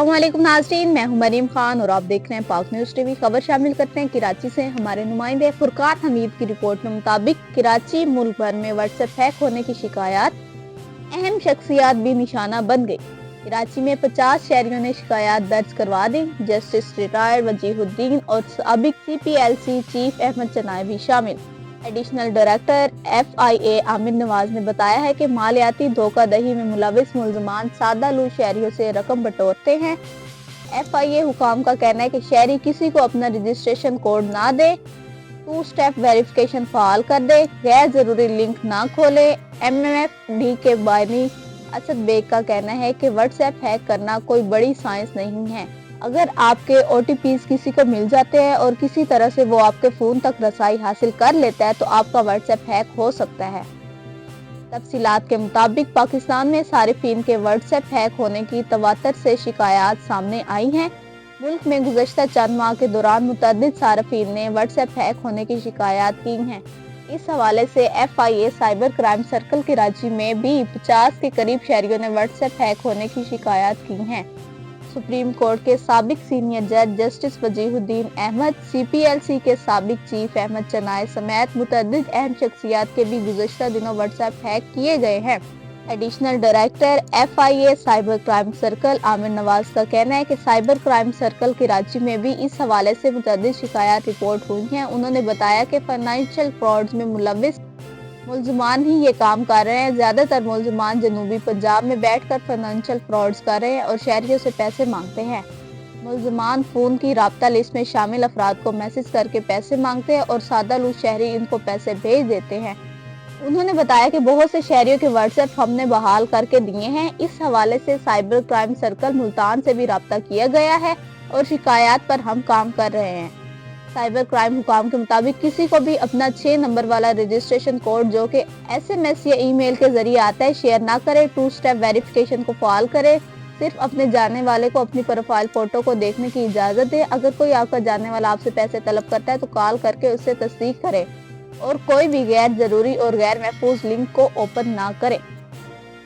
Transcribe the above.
अस्सलाम वालेकुम नाज़रीन, मैं हूं मरीम खान और आप देख रहे हैं पाक न्यूज़ टीवी। खबर शामिल करते हैं कराची से। हमारे नुमाइंदे फुरकान हमीद की रिपोर्ट के मुताबिक कराची मुल्क भर में व्हाट्सएप हैक होने की शिकायत, अहम शख्सियात भी निशाना बन गई। कराची में 50 शहरियों ने शिकायत दर्ज करवा दी। जस्टिस रिटायर्ड वजीहुद्दीन और साबिक CPLC चीफ अहमद चनाय भी शामिल। Additional director FIA Aamir Nawaz ने बताया है कि मालियाती धोखाधड़ी में मुलविस मुल्ज़मान सादा-लू शहरियों से रकम बटोरते हैं। FIA हुकाम का कहना है कि शहरी किसी को अपना रजिस्ट्रेशन कोड ना दे, 2 स्टेप वेरिफिकेशन फाल कर दे, गैर जरूरी लिंक ना खोले। MMFD के बानी असद बेग का कहना है कि व्हाट्सएप हैक करना कोई बड़ी साइंस नहीं है। अगर आपके OTPs किसी को मिल जाते हैं और किसी तरह से वो आपके फोन तक रसाई हासिल कर लेता है तो आपका व्हाट्सएप हैक हो सकता है। तफसीलात के मुताबिक पाकिस्तान में सारिफीन के व्हाट्सएप हैक होने की तवातर से शिकायत सामने आई हैं। मुल्क में गुज़श्ता चंद माह के दौरान मुतअद्दिद सारिफीन ने व्हाट्सएप हैक होने की शिकायत की हैं। इस हवाले से FIA cyber crime circle Karachi में भी 50 के करीब शहरियों ने व्हाट्सएप हैक होने की शिकायत की हैं। सुप्रीम कोर्ट के साबिक सीनियर जज जस्टिस वजीहुद्दीन अहमद, CPLC के साबिक चीफ अहमद चनाय समेत मुतअद्दिद अहम शख्सियात के भी गुज़श्ता दिनों व्हाट्सएप हैक किए गए हैं। Additional director FIA cyber crime circle Aamir Nawaz का कहना है कि साइबर क्राइम सर्कल कराची में भी इस हवाले से मुतअद्दिद शिकायत रिपोर्ट हुई हैं। उन्होंने बताया कि फाइनेंशियल फ्रॉड्स में मुलविस मुल्ज़मान ही ये काम कर रहे हैं। ज्यादातर मुल्ज़मान जनूबी पंजाब में बैठकर फाइनेंशियल फ्रॉड्स कर रहे हैं और शहरियों से पैसे मांगते हैं। मुल्ज़मान फोन की राब्ता लिस्ट में शामिल अफराद को मैसेज करके पैसे मांगते हैं और सादा-लू शहरी इनको पैसे भेज देते हैं। उन्होंने बताया कि बहुत से शहरियों के व्हाट्सएप हमने बहाल करके दिए हैं। इस हवाले से साइबर क्राइम सर्कल मुल्तान से भी राब्ता किया गया है और शिकायत पर हम काम कर रहे हैं। साइबर क्राइम हुकाम के मुताबिक किसी को भी अपना 6 नंबर वाला रजिस्ट्रेशन कोड जो कि SMS या ईमेल के जरिए आता है शेयर ना करे। 2 स्टेप वेरिफिकेशन को फाल करे। सिर्फ अपने जानने वाले को अपनी प्रोफाइल फोटो को देखने की इजाजत दे। अगर कोई आपका जानने वाला आपसे पैसे तलब करता है तो कॉल करके उससे तस्दीक करे और कोई भी गैर जरूरी और गैर महफूज लिंक को ओपन ना करे।